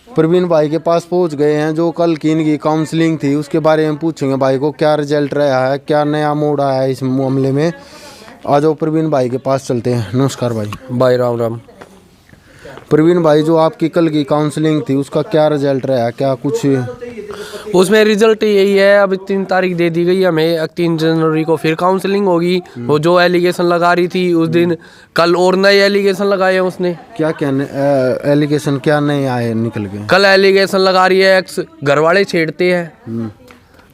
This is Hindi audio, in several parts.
प्रवीण भाई के पास पहुंच गए हैं। जो कल की इनकी काउंसलिंग थी उसके बारे में पूछेंगे भाई को, क्या रिजल्ट रहा है, क्या नया मोड़ आया है इस मामले में। आ जाओ प्रवीण भाई के पास चलते हैं। नमस्कार भाई। भाई राम राम। प्रवीण भाई, जो आपकी कल की काउंसलिंग थी उसका क्या रिजल्ट रहा, क्या कुछ? उसमें रिजल्ट यही है, अब 3 तारीख दे दी गई हमें, 3 जनवरी को फिर काउंसलिंग होगी। वो जो एलिगेशन लगा रही थी उस दिन, कल और नए एलिगेशन लगाए हैं उसने। क्या क्या एलिगेशन क्या नए आए निकल के? कल एलिगेशन लगा रही है घर वाले छेड़ते हैं,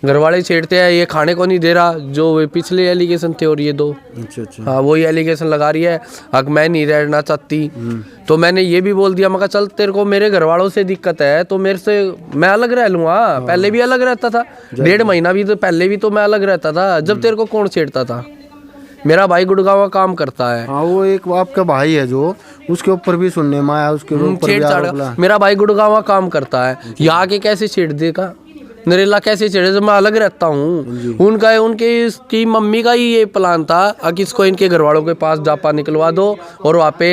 घर वाले छेड़ते हैं, ये खाने को नहीं दे रहा, जो पिछले एलिगेशन थे और ये 2। अच्छा। हाँ, वही एलिगेशन लगा रही है। अब मैं नहीं रहना चाहती, तो मैंने ये भी बोल दिया, मैं कहा चल तेरे को मेरे घर वालों से दिक्कत है तो मेरे से मैं अलग रह लूँगा। पहले भी अलग रहता था, 1.5 महीना भी तो पहले भी तो मैं अलग रहता था, जब तेरे को कौन छेड़ता था। मेरा भाई गुड़गांव काम करता है। हाँ, वो एक आपका भाई है जो उसके ऊपर भी सुनने में आया, उसके ऊपर भी आरोप लगा। मेरा भाई गुड़गांव काम करता है, यहाँ के कैसे छेड़ देगा, नरेला कैसे छेड़े जब मैं अलग रहता हूँ। उनका उनके इसकी मम्मी का ही ये प्लान था कि इसको इनके घर वालों के पास जापा निकलवा दो और वहाँ पे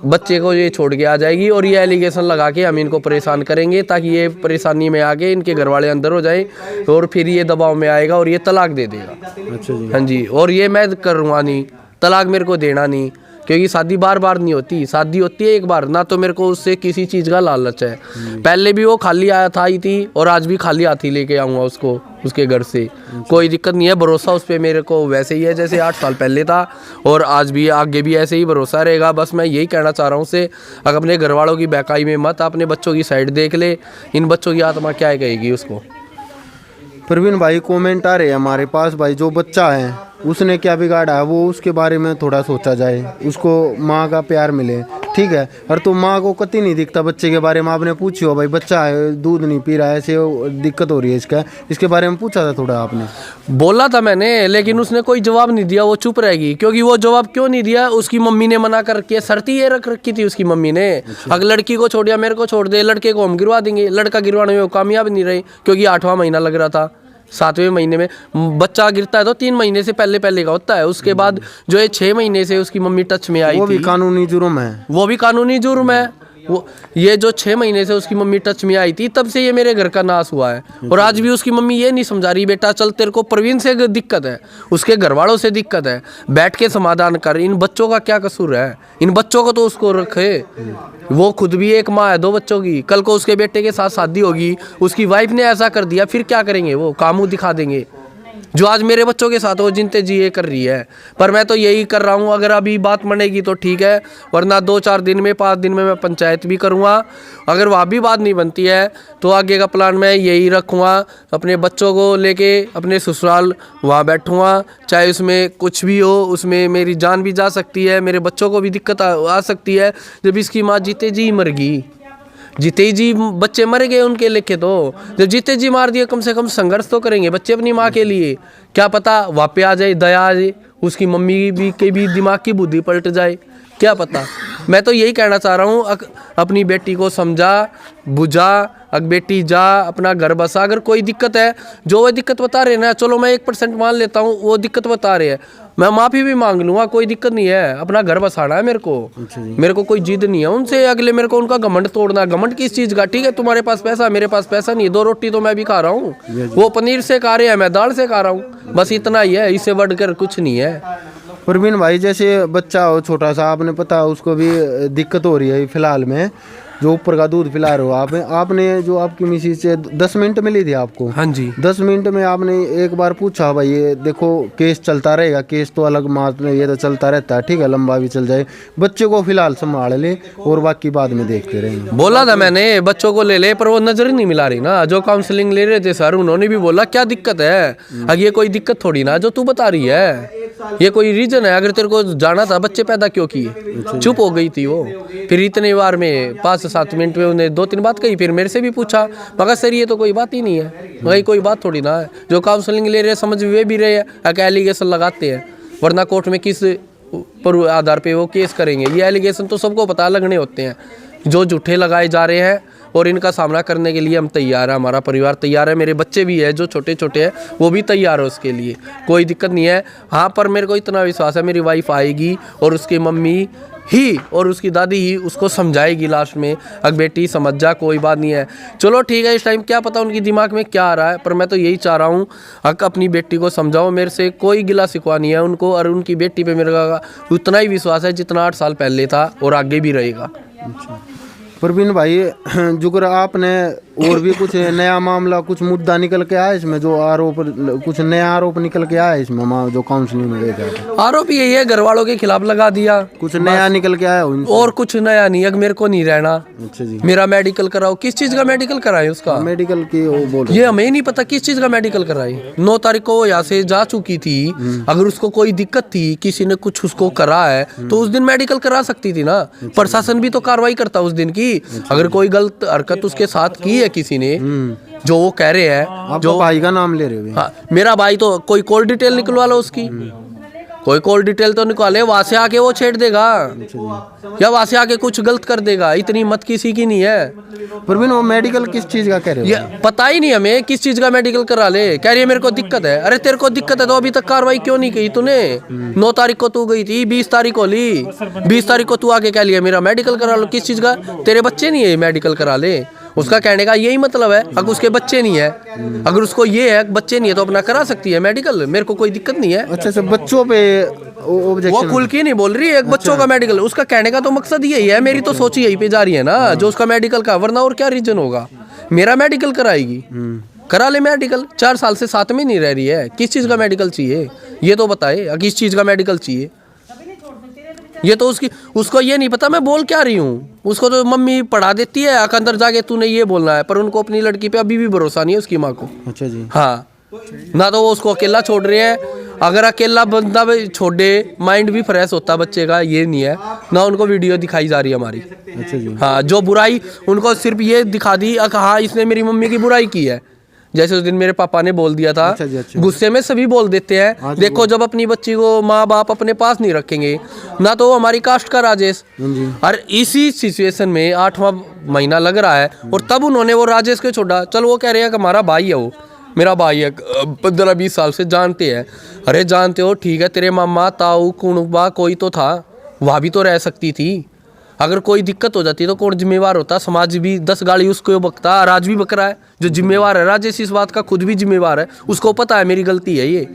बच्चे को ये छोड़ के आ जाएगी और ये एलिगेशन लगा के हम इनको परेशान करेंगे ताकि ये परेशानी में आके इनके घर वाले अंदर हो जाए और फिर ये दबाव में आएगा और ये तलाक दे देगा। अच्छा जी। हाँ जी, और ये मैं करूँगा नहीं, तलाक मेरे को देना नहीं, क्योंकि शादी बार बार नहीं होती, शादी होती है एक बार ना, तो मेरे को उससे किसी चीज़ का लालच है। पहले भी वो खाली आया था आई थी और आज भी खाली हाथी लेके आऊँगा उसको उसके घर से, कोई दिक्कत नहीं है। भरोसा उस पर मेरे को वैसे ही है जैसे 8 साल पहले था और आज भी आगे भी ऐसे ही भरोसा रहेगा। बस मैं यही कहना चाह रहा हूँ उससे, अगर अपने घर वालों की बहकाई में मत, अपने बच्चों की साइड देख ले। इन बच्चों की आत्मा क्या कहेगी उसको। प्रवीण भाई, कमेंट आ रहे हैं हमारे पास भाई, जो बच्चा है उसने क्या बिगाड़ा है वो उसके बारे में थोड़ा सोचा जाए, उसको माँ का प्यार मिले, ठीक है। और तो माँ को कतई नहीं दिखता बच्चे के बारे में। आपने पूछी हो भाई, बच्चा है दूध नहीं पी रहा है, ऐसे दिक्कत हो रही है इसके बारे में पूछा था थोड़ा आपने? बोला था मैंने, लेकिन उसने कोई जवाब नहीं दिया, वो चुप रहेगी। क्योंकि वो जवाब क्यों नहीं दिया, उसकी मम्मी ने मना करके शर्ती ये रख रखी थी उसकी मम्मी ने। अगर लड़की को छोड़ दिया, मेरे को छोड़ दे, लड़के को हम गिरवा देंगे। लड़का गिरवाने में वो कामयाब नहीं रहे, क्योंकि 8वां महीना लग रहा था। 7वें महीने में बच्चा गिरता है तो 3 महीने से पहले का होता है। उसके बाद जो है 6 महीने से उसकी मम्मी टच में आई थी, वो भी कानूनी जुर्म है, वो भी कानूनी जुर्म है। वो ये जो 6 महीने से उसकी मम्मी टच में आई थी, तब से ये मेरे घर का नाश हुआ है। और आज भी उसकी मम्मी ये नहीं समझा रही, बेटा चल तेरे को प्रवीण से दिक्कत है, उसके घर वालों से दिक्कत है, बैठ के समाधान कर। इन बच्चों का क्या कसूर है, इन बच्चों को तो उसको रखे। वो खुद भी एक माँ है 2 बच्चों की, कल को उसके बेटे के साथ शादी होगी, उसकी वाइफ ने ऐसा कर दिया, फिर क्या करेंगे वो, कामू दिखा देंगे। जो आज मेरे बच्चों के साथ वो जिनते जी ये कर रही है। पर मैं तो यही कर रहा हूँ, अगर अभी बात मानेगी तो ठीक है, वरना 2-4 दिन में 5 दिन में मैं पंचायत भी करूँगा। अगर वहाँ भी बात नहीं बनती है तो आगे का प्लान मैं यही रखूँगा, अपने बच्चों को लेके अपने ससुराल वहाँ बैठूँगा, चाहे उसमें कुछ भी हो, उसमें मेरी जान भी जा सकती है, मेरे बच्चों को भी दिक्कत आ सकती है। जब इसकी माँ जीते जी मर गई, जीते जी बच्चे मर गए उनके लेके, तो जब जीते जी मार दिए, कम से कम संघर्ष तो करेंगे बच्चे अपनी माँ के लिए। क्या पता वहाँ पे आ जाए दया, आ जाए उसकी मम्मी भी के भी दिमाग की बुद्धि पलट जाए, क्या पता। मैं तो यही कहना चाह रहा हूँ, अपनी बेटी को समझा बुझा, अगर बेटी जा अपना घर बसा। अगर कोई दिक्कत है, जो वो दिक्कत बता रहे ना, चलो मैं 1% मान लेता हूँ वो दिक्कत बता रहे हैं, मैं माफ़ी भी मांग लूँगा, कोई दिक्कत नहीं है। अपना घर बसाना है मेरे को, मेरे को कोई जिद नहीं है उनसे। अगले मेरे को उनका घमंड तोड़ना, घमंड किस चीज़ का? ठीक है तुम्हारे पास पैसा, मेरे पास पैसा नहीं है, 2 रोटी तो मैं भी खा रहा हूँ, वो पनीर से खा रहे हैं, मैं दाल से खा रहा हूँ, बस इतना ही है, इससे बढ़कर कुछ नहीं है। प्रवीण भाई, जैसे बच्चा हो छोटा सा, आपने पता उसको भी दिक्कत हो रही है फिलहाल में, जो ऊपर का दूध पिला रहे हो आपने जो आपकी मिसेज से 10 मिनट मिली थी आपको? हाँ जी। 10 मिनट में आपने एक बार पूछा भाई, ये देखो केस चलता रहेगा, केस तो अलग बात में, ये तो चलता रहता है, ठीक है लंबा भी चल जाए, बच्चे को फिलहाल संभाल ले और बाकी बाद में देखते रहेंगे। बोला था मैंने बच्चों को ले ले, पर वो नजर ही नहीं मिला रही ना। जो काउंसलिंग ले रहे थे सर, उन्होंने भी बोला क्या दिक्कत है, अब ये कोई दिक्कत थोड़ी ना जो तू बता रही है, ये कोई रीजन है। अगर तेरे को जाना था, बच्चे पैदा क्यों किए? चुप हो गई थी वो। फिर इतने बार में 5-7 मिनट में उन्हें 2-3 बात कही, फिर मेरे से भी पूछा, मगर सर ये तो कोई बात ही नहीं है, वही कोई बात थोड़ी ना है। जो काउंसलिंग ले रहे हैं समझ वे भी रहे हैं, एलिगेशन लगाते हैं, वरना कोर्ट में किस पर आधार पे वो केस करेंगे? ये एलिगेशन तो सबको पता लगने होते हैं, जो झूठे लगाए जा रहे हैं, और इनका सामना करने के लिए हम तैयार हैं, हमारा परिवार तैयार है, मेरे बच्चे भी हैं जो छोटे छोटे हैं वो भी तैयार है उसके लिए, कोई दिक्कत नहीं है। हाँ, पर मेरे को इतना विश्वास है मेरी वाइफ आएगी और उसकी मम्मी ही और उसकी दादी ही उसको समझाएगी लास्ट में, अग बेटी समझ जा, कोई बात नहीं है। चलो ठीक है, इस टाइम क्या पता उनकी दिमाग में क्या आ रहा है, पर मैं तो यही चाह रहा हूँ अग अपनी बेटी को समझाओ। मेरे से कोई गिला शिकवा नहीं है उनको, और उनकी बेटी पे मेरा उतना ही विश्वास है जितना 8 साल पहले था और आगे भी रहेगा। प्रवीण भाई, जुगर आपने और भी कुछ नया मामला, कुछ मुद्दा निकल के आया इसमें, जो आरोप, कुछ नया आरोप निकल के आया इसमें जो काउंसलिंग में गए थे? आरोप यही है, घर वालों के खिलाफ लगा दिया। कुछ नया निकल के आया और कुछ नया नहीं है, मेरे को नहीं रहना। अच्छा जी। मेरा मेडिकल कराओ, किस चीज का मेडिकल कराए उसका? मेडिकल की वो बोल, ये हमें ही नहीं पता किस चीज का मेडिकल कराए। 9 तारीख को वो यहाँ से जा चुकी थी, अगर उसको कोई दिक्कत थी, किसी ने कुछ उसको करा है तो उस दिन मेडिकल करा सकती थी ना। प्रशासन भी तो कार्रवाई करता उस दिन की। अगर कोई गलत हरकत उसके साथ की है किसी ने, जो वो कह रहे हैं, जो भाई का नाम ले रहे हो? हाँ, मेरा भाई तो कोई कॉल डिटेल निकलवा लो उसकी, कोई कॉल डिटेल तो निकाले, वहां से आके वो छेड़ देगा या वहां से आके कुछ गलत कर देगा। इतनी हिम्मत किसी की नहीं है। प्रवीण, वो मेडिकल किस चीज का कह रहे हो? ये पता ही नहीं हमें किस चीज का मेडिकल करा ले। कह रही है मेरे को दिक्कत है। अरे तेरे को दिक्कत है तो अभी तक कार्रवाई क्यों नहीं की तूने? 9 तारीख को तू गई थी, 20 तारीख को ली, 20 तारीख को तू आके कह लिया मेरा मेडिकल करा लो। किस चीज का? तेरे बच्चे नहीं है मेडिकल करा ले। उसका कहने का यही मतलब है, अगर उसके बच्चे नहीं है, अगर उसको ये है बच्चे नहीं है तो अपना करा सकती है मेडिकल, मेरे को कोई दिक्कत नहीं है। अच्छा से बच्चों पे वो खुल के नहीं बोल रही है, एक बच्चों का मेडिकल। उसका कहने का तो मकसद यही है, मेरी तो सोच यही पे जा रही है ना, जो उसका मेडिकल का, वरना और क्या रीजन होगा? मेरा मेडिकल कराएगी, करा ले मेडिकल। 4 साल से साथ में नहीं रह रही है, किस चीज का मेडिकल चाहिए ये तो बताए, किस चीज का मेडिकल चाहिए ये तो उसको ये नहीं पता मैं बोल क्या रही हूँ। उसको तो मम्मी पढ़ा देती है, अंदर जाके तूने ये बोलना है, पर उनको अपनी लड़की पे अभी भी भरोसा नहीं है उसकी माँ को। अच्छा जी। हाँ, ना तो वो उसको अकेला छोड़ रहे हैं। अगर अकेला बंदा छोड़े माइंड भी फ्रेश होता बच्चे का, ये नहीं है ना। उनको वीडियो दिखाई जा रही है हमारी। अच्छा जी। हाँ, जो बुराई उनको सिर्फ ये दिखा दी, हाँ इसने मेरी मम्मी की बुराई की है। जैसे उस दिन मेरे पापा ने बोल दिया था। अच्छा जी, अच्छा। गुस्से में सभी बोल देते हैं। देखो जब अपनी बच्ची को माँ बाप अपने पास नहीं रखेंगे ना, तो वो हमारी कास्ट का राजेश, और इसी सिचुएशन में 8वां महीना लग रहा है, और तब उन्होंने वो राजेश को छोड़ा। चल वो कह रहे हैं कि हमारा भाई है, वो मेरा भाई है, 15-20 साल से जानते हैं। अरे जानते हो ठीक है, तेरे मामा ताऊ कुणबा कोई तो था, वहाँ भी तो रह सकती थी। अगर कोई दिक्कत हो जाती तो कौन जिम्मेवार होता? समाज भी 10 गाली उसको बकता, राज भी बक रहा है। जो जिम्मेवार है राजेश इस बात का, खुद भी जिम्मेवार है। उसको पता है मेरी गलती है, ये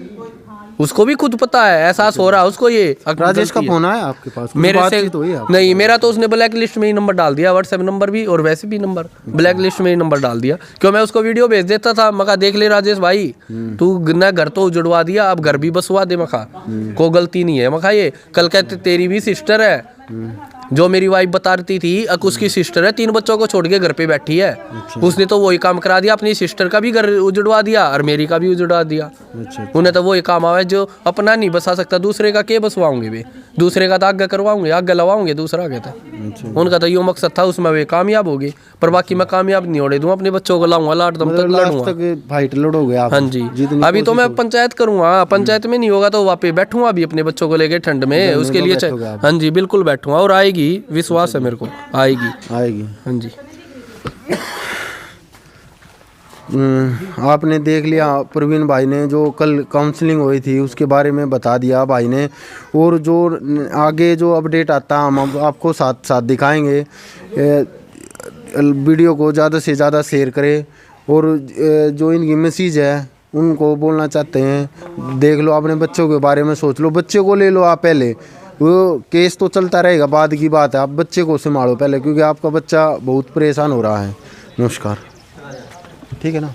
उसको भी खुद पता है, एहसास हो रहा है उसको। ये राजेश का फोन आया आपके पास? मेरे से तो नहीं, मेरा तो उसने ब्लैक लिस्ट में ही नंबर डाल दिया, व्हाट्सएप नंबर भी और वैसे भी नंबर ब्लैक लिस्ट में ही नंबर डाल दिया। क्यों? मैं उसको वीडियो भेज देता था, मका देख ले राजेश भाई, तू न घर तो उजड़वा दिया, अब घर भी बसवा दे, मका को गलती नहीं है। मका ये कल कहते तेरी भी सिस्टर है, जो मेरी वाइफ बता रही थी, अक उसकी सिस्टर है, 3 बच्चों को छोड़ के घर पे बैठी है। उसने तो वही काम करा दिया, अपनी सिस्टर का भी घर उजड़वा दिया और मेरी का भी उजड़वा दिया। उन्हें तो वही काम आवा है, जो अपना नहीं बसा सकता दूसरे का के बसवाऊंगे वे? दूसरे का तो आगे करवाऊंगे, आगे लवाऊंगे दूसरा कहता। उनका तो यो मकसद था, उसमें वे कामयाब हो गए, पर बाकी मैं कामयाब नहीं होने दूंगा। अपने बच्चों को लाऊंगा, लाट दम तक लड़ूंगा। फाइट लड़ोगे आप? हाँ जी, अभी तो मैं पंचायत करूंगा, पंचायत में नहीं होगा तो वहाँ पे बैठूंगा अभी अपने बच्चों को लेके ठंड में, उसके लिए। हाँ जी बिल्कुल बैठूंगा, और आएगी, विश्वास है मेरे को, आएगी। हाँ जी। आपने देख लिया प्रवीण भाई ने जो कल काउंसलिंग हुई थी उसके बारे में बता दिया भाई ने, और जो आगे जो अपडेट आता हम आपको साथ साथ दिखाएंगे। वीडियो को ज़्यादा से ज़्यादा शेयर करें, और जो इनकी मैसेज है उनको बोलना चाहते हैं, देख लो अपने बच्चों के बारे में, सोच लो, बच्चे को ले लो आप पहले। वो केस तो चलता रहेगा, बाद की बात है, आप बच्चे को संभालो पहले, क्योंकि आपका बच्चा बहुत परेशान हो रहा है। नमस्कार, ठीक है ना।